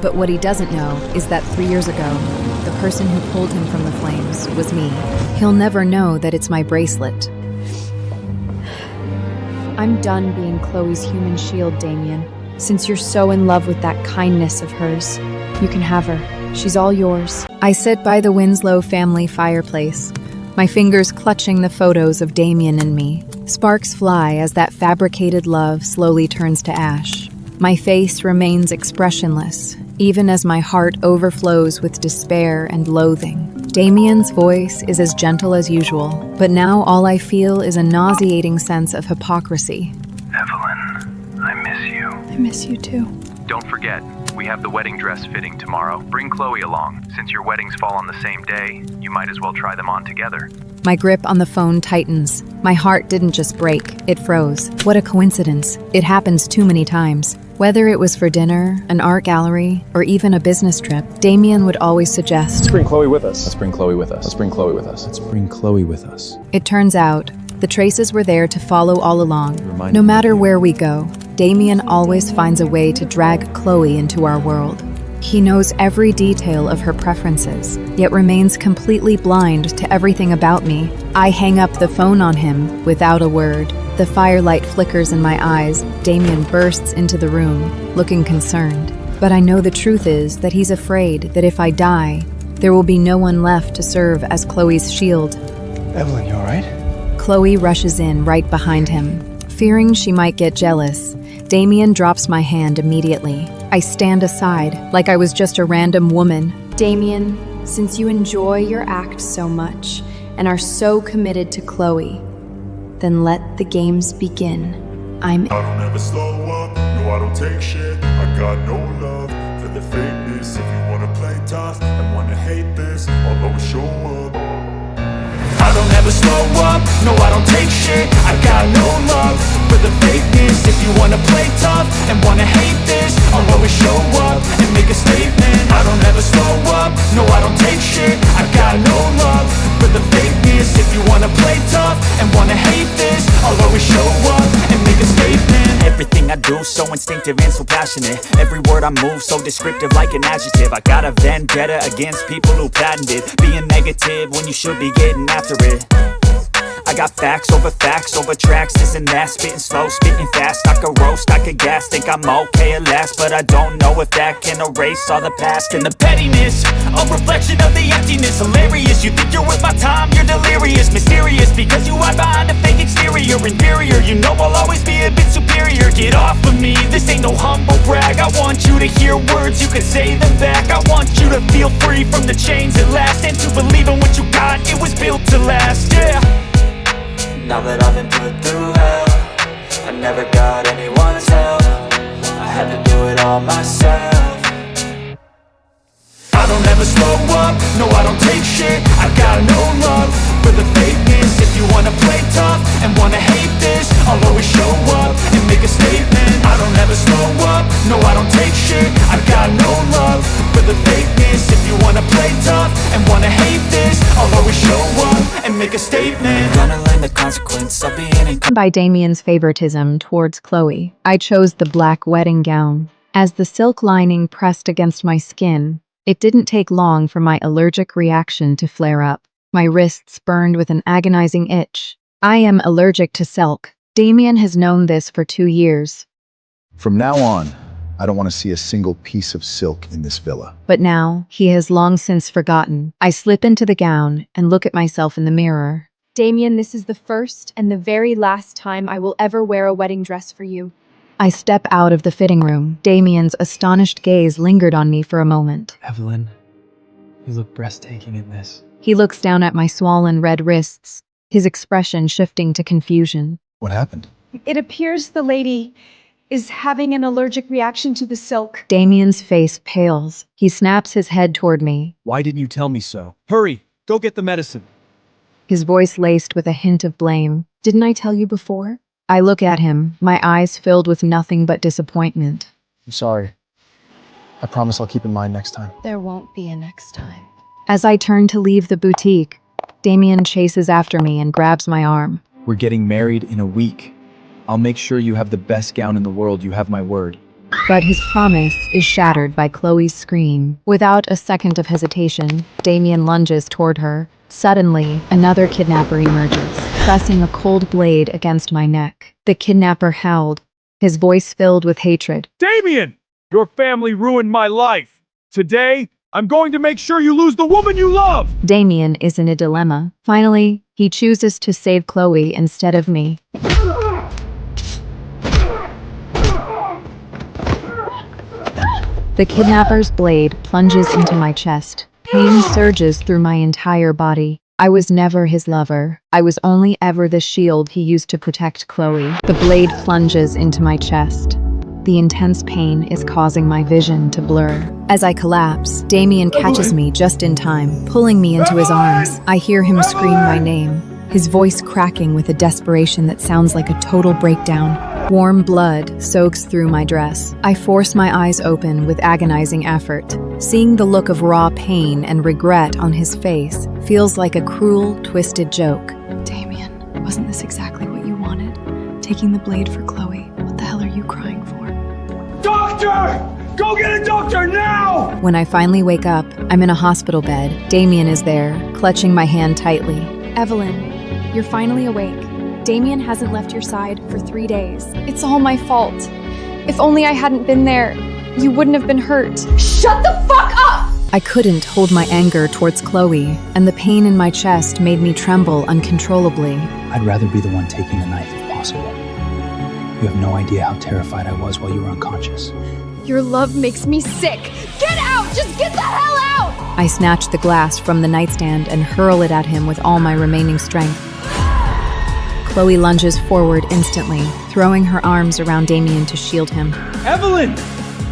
But what he doesn't know is that 3 years ago, the person who pulled him from the flames was me. He'll never know that it's my bracelet. I'm done being Chloe's human shield, Damien. Since you're so in love with that kindness of hers, you can have her. She's all yours. I sit by the Winslow family fireplace, my fingers clutching the photos of Damien and me. Sparks fly as that fabricated love slowly turns to ash. My face remains expressionless, even as my heart overflows with despair and loathing. Damien's voice is as gentle as usual, but now all I feel is a nauseating sense of hypocrisy. Evelyn, I miss you. I miss you too. Don't forget, we have the wedding dress fitting tomorrow. Bring Chloe along. Since your weddings fall on the same day, you might as well try them on together. My grip on the phone tightens. My heart didn't just break, it froze. What a coincidence. It happens too many times. Whether it was for dinner, an art gallery, or even a business trip, Damien would always suggest, Let's bring Chloe with us. Let's bring Chloe with us. Let's bring Chloe with us. Let's bring Chloe with us. It turns out, the traces were there to follow all along. No matter where we go, Damien always finds a way to drag Chloe into our world. He knows every detail of her preferences, yet remains completely blind to everything about me. I hang up the phone on him without a word. The firelight flickers in my eyes. Damien bursts into the room, looking concerned. But I know the truth is that he's afraid that if I die, there will be no one left to serve as Chloe's shield. Evelyn, you all right? Chloe rushes in right behind him. Fearing she might get jealous, Damien drops my hand immediately. I stand aside, like I was just a random woman. Damien, since you enjoy your act so much and are so committed to Chloe, then let the games begin. I don't ever slow up, no I don't take shit. I got no love for the fakeness. If you wanna play tough and wanna hate this, I'll always show up. I don't ever slow up, no I don't take shit. I got no love for the fakeness. If you wanna play tough and wanna hate this, I'll always show up and make a statement. I don't ever slow up, no I don't take shit. I got no love for the fakeness. If you wanna play tough and wanna hate this, I'll always show up and make a statement. Everything I do so instinctive and so passionate. Every word I move so descriptive like an adjective. I got a vendetta against people who patented being negative when you should be getting after it. I got facts over tracks, this and that. Spitting slow, spitting fast. I could roast, I could gas. Think I'm okay at last, but I don't know if that can erase all the past. And the pettiness, a reflection of the emptiness. Hilarious, you think you're worth my time, you're delirious. Mysterious, because you hide behind a fake exterior. Inferior, you know I'll always be a bit superior. Get off of me, this ain't no humble brag. I want you to hear words, you can say them back. I want you to feel free from the chains at last, and to believe in what you got, it was built to last, yeah. Now that I've been put through hell, I never got anyone's help. I had to do it all myself. I don't ever slow up, no I don't take shit. I got no love for the fakeness. If you wanna play tough and wanna hate this, I'll always show up and make a statement. I don't ever slow up, no I don't take shit. I got no love for the fakeness. If you wanna play tough and wanna hate this, I'll always show up and make a statement. Gonna learn the consequence of being in. By Damien's favoritism towards Chloe, I chose the black wedding gown. As the silk lining pressed against my skin, it didn't take long for my allergic reaction to flare up. My wrists burned with an agonizing itch. I am allergic to silk. Damien has known this for 2 years. From now on, I don't want to see a single piece of silk in this villa. But now, he has long since forgotten. I slip into the gown and look at myself in the mirror. Damien, this is the first and the very last time I will ever wear a wedding dress for you. I step out of the fitting room. Damien's astonished gaze lingered on me for a moment. Evelyn, you look breathtaking in this. He looks down at my swollen red wrists, his expression shifting to confusion. What happened? It appears the lady is having an allergic reaction to the silk. Damien's face pales. He snaps his head toward me. Why didn't you tell me so? Hurry, go get the medicine. His voice laced with a hint of blame. Didn't I tell you before? I look at him, my eyes filled with nothing but disappointment. I'm sorry. I promise I'll keep in mind next time. There won't be a next time. As I turn to leave the boutique, Damien chases after me and grabs my arm. We're getting married in a week. I'll make sure you have the best gown in the world, you have my word. But his promise is shattered by Chloe's scream. Without a second of hesitation, Damien lunges toward her. Suddenly, another kidnapper emerges, pressing a cold blade against my neck. The kidnapper howled, his voice filled with hatred. Damien! Your family ruined my life. Today, I'm going to make sure you lose the woman you love! Damien is in a dilemma. Finally, he chooses to save Chloe instead of me. The kidnapper's blade plunges into my chest. Pain surges through my entire body. I was never his lover. I was only ever the shield he used to protect Chloe. The blade plunges into my chest. The intense pain is causing my vision to blur. As I collapse, Damien catches me just in time, pulling me into his arms. I hear him scream my name, his voice cracking with a desperation that sounds like a total breakdown. Warm blood soaks through my dress. I force my eyes open with agonizing effort. Seeing the look of raw pain and regret on his face feels like a cruel, twisted joke. Damien, wasn't this exactly what you wanted? Taking the blade for Chloe. What the hell are you crying for? Doctor! Go get a doctor now! When I finally wake up, I'm in a hospital bed. Damien is there, clutching my hand tightly. Evelyn, you're finally awake. Damien hasn't left your side for 3 days. It's all my fault. If only I hadn't been there, you wouldn't have been hurt. Shut the fuck up! I couldn't hold my anger towards Chloe, and the pain in my chest made me tremble uncontrollably. I'd rather be the one taking the knife if possible. You have no idea how terrified I was while you were unconscious. Your love makes me sick. Get out! Just get the hell out! I snatch the glass from the nightstand and hurl it at him with all my remaining strength. Chloe lunges forward instantly, throwing her arms around Damien to shield him. Evelyn!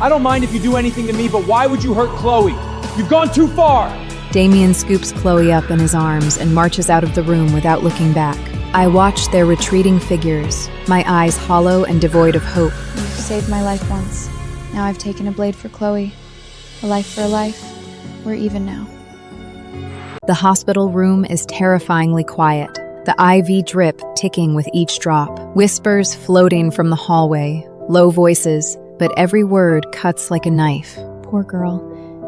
I don't mind if you do anything to me, but why would you hurt Chloe? You've gone too far! Damien scoops Chloe up in his arms and marches out of the room without looking back. I watch their retreating figures, my eyes hollow and devoid of hope. You saved my life once. Now I've taken a blade for Chloe. A life for a life. We're even now. The hospital room is terrifyingly quiet, the IV drip ticking with each drop, whispers floating from the hallway, low voices, but every word cuts like a knife. Poor girl.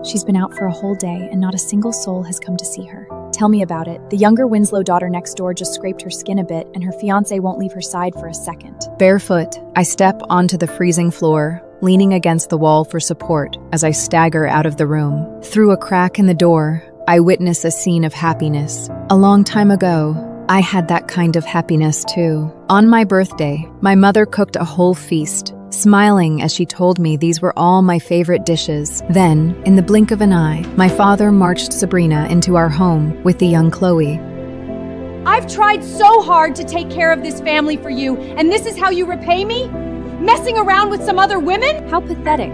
She's been out for a whole day and not a single soul has come to see her. Tell me about it. The younger Winslow daughter next door just scraped her skin a bit and her fiancé won't leave her side for a second. Barefoot, I step onto the freezing floor, leaning against the wall for support as I stagger out of the room. Through a crack in the door, I witness a scene of happiness. A long time ago, I had that kind of happiness too. On my birthday, my mother cooked a whole feast, smiling as she told me these were all my favorite dishes. Then, in the blink of an eye, my father marched Sabrina into our home with the young Chloe. I've tried so hard to take care of this family for you, and this is how you repay me? Messing around with some other women? How pathetic.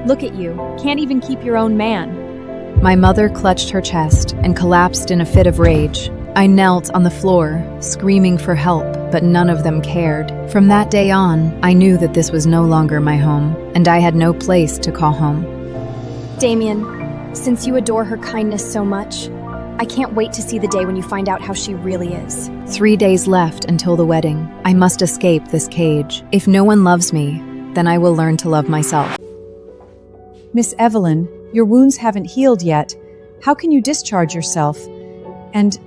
Look at you. Can't even keep your own man. My mother clutched her chest and collapsed in a fit of rage. I knelt on the floor, screaming for help, but none of them cared. From that day on, I knew that this was no longer my home, and I had no place to call home. Damien, since you adore her kindness so much, I can't wait to see the day when you find out how she really is. 3 days left until the wedding. I must escape this cage. If no one loves me, then I will learn to love myself. Miss Evelyn, your wounds haven't healed yet. How can you discharge yourself? And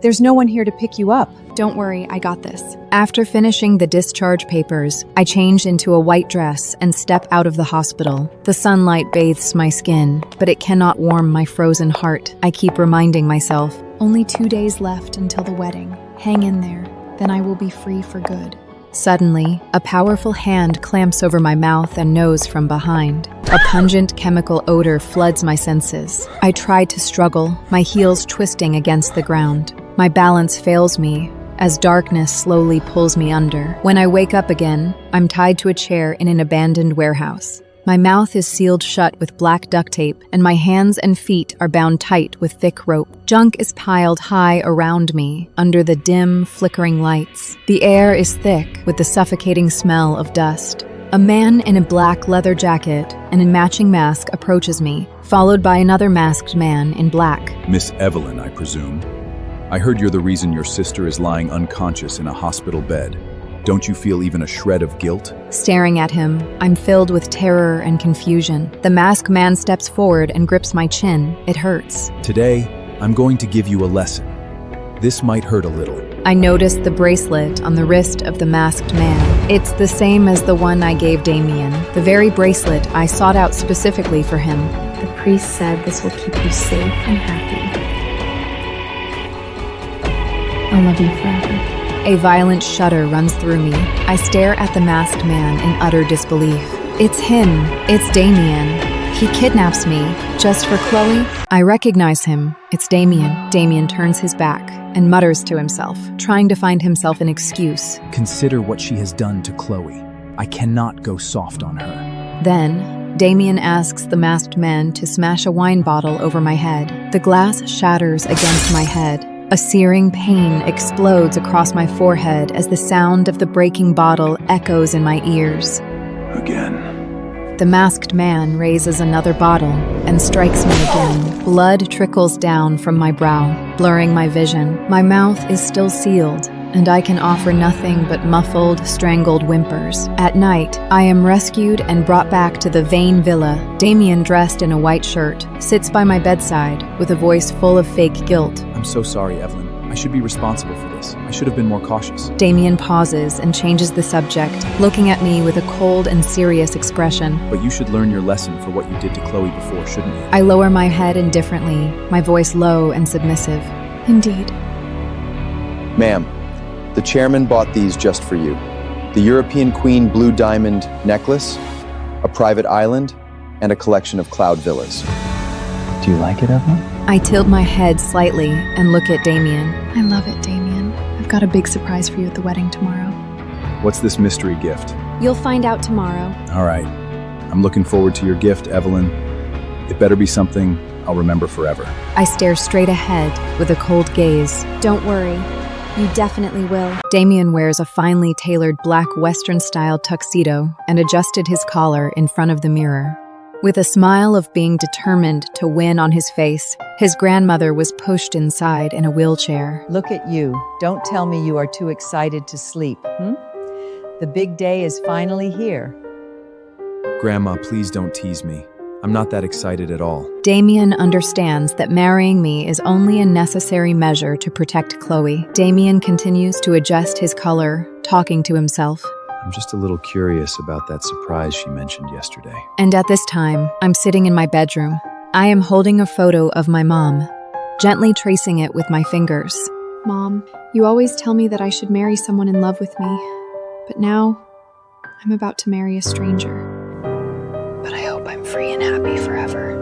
there's no one here to pick you up. Don't worry, I got this. After finishing the discharge papers, I change into a white dress and step out of the hospital. The sunlight bathes my skin, but it cannot warm my frozen heart. I keep reminding myself. Only 2 days left until the wedding. Hang in there, then I will be free for good. Suddenly, a powerful hand clamps over my mouth and nose from behind. A pungent chemical odor floods my senses. I try to struggle, my heels twisting against the ground. My balance fails me as darkness slowly pulls me under. When I wake up again, I'm tied to a chair in an abandoned warehouse. My mouth is sealed shut with black duct tape, and my hands and feet are bound tight with thick rope. Junk is piled high around me, under the dim, flickering lights. The air is thick with the suffocating smell of dust. A man in a black leather jacket and a matching mask approaches me, followed by another masked man in black. Miss Evelyn, I presume. I heard you're the reason your sister is lying unconscious in a hospital bed. Don't you feel even a shred of guilt? Staring at him, I'm filled with terror and confusion. The masked man steps forward and grips my chin. It hurts. Today, I'm going to give you a lesson. This might hurt a little. I noticed the bracelet on the wrist of the masked man. It's the same as the one I gave Damien, the very bracelet I sought out specifically for him. The priest said this will keep you safe and happy. I'll love you forever. A violent shudder runs through me. I stare at the masked man in utter disbelief. It's him. It's Damien. He kidnaps me just for Chloe. I recognize him. It's Damien. Damien turns his back and mutters to himself, trying to find himself an excuse. Consider what she has done to Chloe. I cannot go soft on her. Then, Damien asks the masked man to smash a wine bottle over my head. The glass shatters against my head. A searing pain explodes across my forehead as the sound of the breaking bottle echoes in my ears. Again. The masked man raises another bottle and strikes me again. Blood trickles down from my brow, blurring my vision. My mouth is still sealed, and I can offer nothing but muffled, strangled whimpers. At night, I am rescued and brought back to the Vane Villa. Damien, dressed in a white shirt, sits by my bedside with a voice full of fake guilt. I'm so sorry, Evelyn. I should be responsible for this. I should have been more cautious. Damien pauses and changes the subject, looking at me with a cold and serious expression. But you should learn your lesson for what you did to Chloe before, shouldn't you? I lower my head indifferently, my voice low and submissive. Indeed. Ma'am, the chairman bought these just for you. The European Queen Blue Diamond necklace, a private island, and a collection of cloud villas. Do you like it, Evelyn? I tilt my head slightly and look at Damien. I love it, Damien. I've got a big surprise for you at the wedding tomorrow. What's this mystery gift? You'll find out tomorrow. All right. I'm looking forward to your gift, Evelyn. It better be something I'll remember forever. I stare straight ahead with a cold gaze. Don't worry. You definitely will. Damien wears a finely tailored black Western-style tuxedo and adjusted his collar in front of the mirror. With a smile of being determined to win on his face, his grandmother was pushed inside in a wheelchair. Look at you. Don't tell me you are too excited to sleep, The big day is finally here. Grandma, please don't tease me. I'm not that excited at all. Damien understands that marrying me is only a necessary measure to protect Chloe. Damien continues to adjust his color, talking to himself. I'm just a little curious about that surprise she mentioned yesterday. And at this time, I'm sitting in my bedroom. I am holding a photo of my mom, gently tracing it with my fingers. Mom, you always tell me that I should marry someone in love with me. But now, I'm about to marry a stranger. But I hope I'm free and happy forever.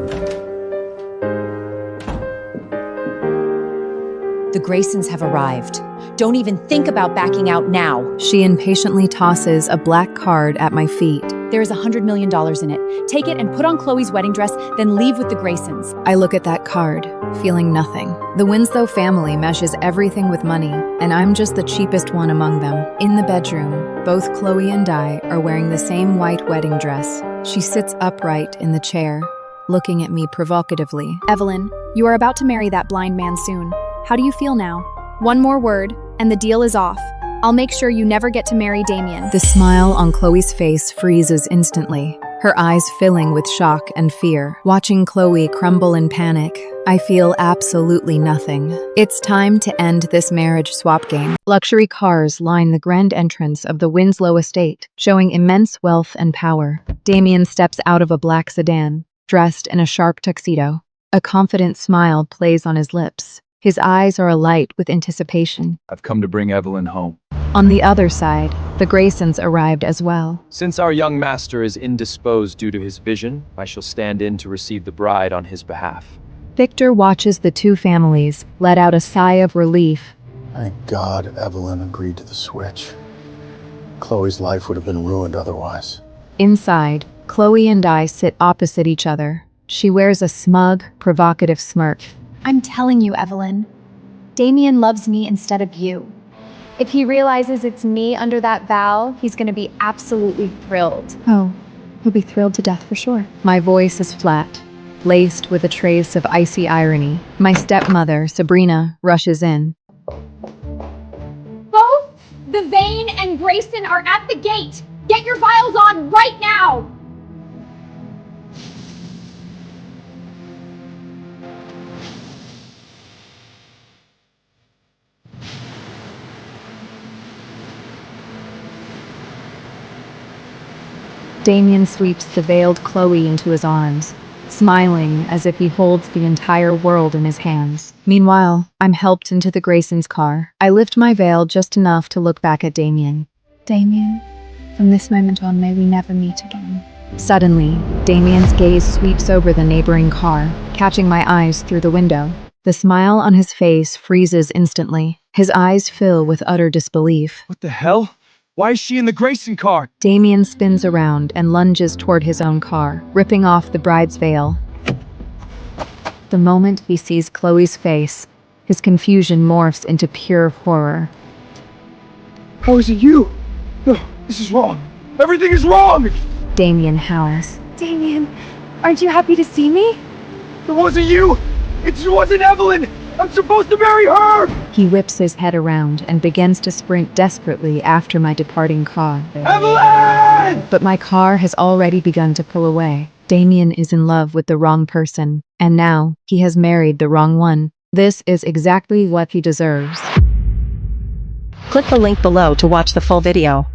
The Graysons have arrived. Don't even think about backing out now. She impatiently tosses a black card at my feet. There is $100 million in it. Take it and put on Chloe's wedding dress, then leave with the Graysons. I look at that card, feeling nothing. The Winslow family meshes everything with money, and I'm just the cheapest one among them. In the bedroom, both Chloe and I are wearing the same white wedding dress. She sits upright in the chair, looking at me provocatively. Evelyn, you are about to marry that blind man soon. How do you feel now? One more word, and the deal is off. I'll make sure you never get to marry Damien. The smile on Chloe's face freezes instantly, her eyes filling with shock and fear. Watching Chloe crumble in panic, I feel absolutely nothing. It's time to end this marriage swap game. Luxury cars line the grand entrance of the Winslow estate, showing immense wealth and power. Damien steps out of a black sedan, dressed in a sharp tuxedo. A confident smile plays on his lips. His eyes are alight with anticipation. I've come to bring Evelyn home. On the other side, the Graysons arrived as well. Since our young master is indisposed due to his vision, I shall stand in to receive the bride on his behalf. Victor watches the two families, let out a sigh of relief. Thank God Evelyn agreed to the switch. Chloe's life would have been ruined otherwise. Inside, Chloe and I sit opposite each other. She wears a smug, provocative smirk. I'm telling you, Evelyn. Damien loves me instead of you. If he realizes it's me under that vow, he's gonna be absolutely thrilled. Oh, he'll be thrilled to death for sure. My voice is flat, laced with a trace of icy irony. My stepmother, Sabrina, rushes in. Both the Vane and and Grayson are at the gate. Get your vials on right now! Damien sweeps the veiled Chloe into his arms, smiling as if he holds the entire world in his hands. Meanwhile, I'm helped into the Graysons' car. I lift my veil just enough to look back at Damien. Damien, from this moment on, may we never meet again. Suddenly, Damien's gaze sweeps over the neighboring car, catching my eyes through the window. The smile on his face freezes instantly. His eyes fill with utter disbelief. What the hell? Why is she in the Grayson car? Damien spins around and lunges toward his own car, ripping off the bride's veil. The moment he sees Chloe's face, his confusion morphs into pure horror. How is it you? No, this is wrong. Everything is wrong! Damien howls. Damien, aren't you happy to see me? It wasn't you! It wasn't Evelyn! I'm supposed to marry her! He whips his head around and begins to sprint desperately after my departing car. Evelyn! But my car has already begun to pull away. Damien is in love with the wrong person, and now he has married the wrong one. This is exactly what he deserves. Click the link below to watch the full video.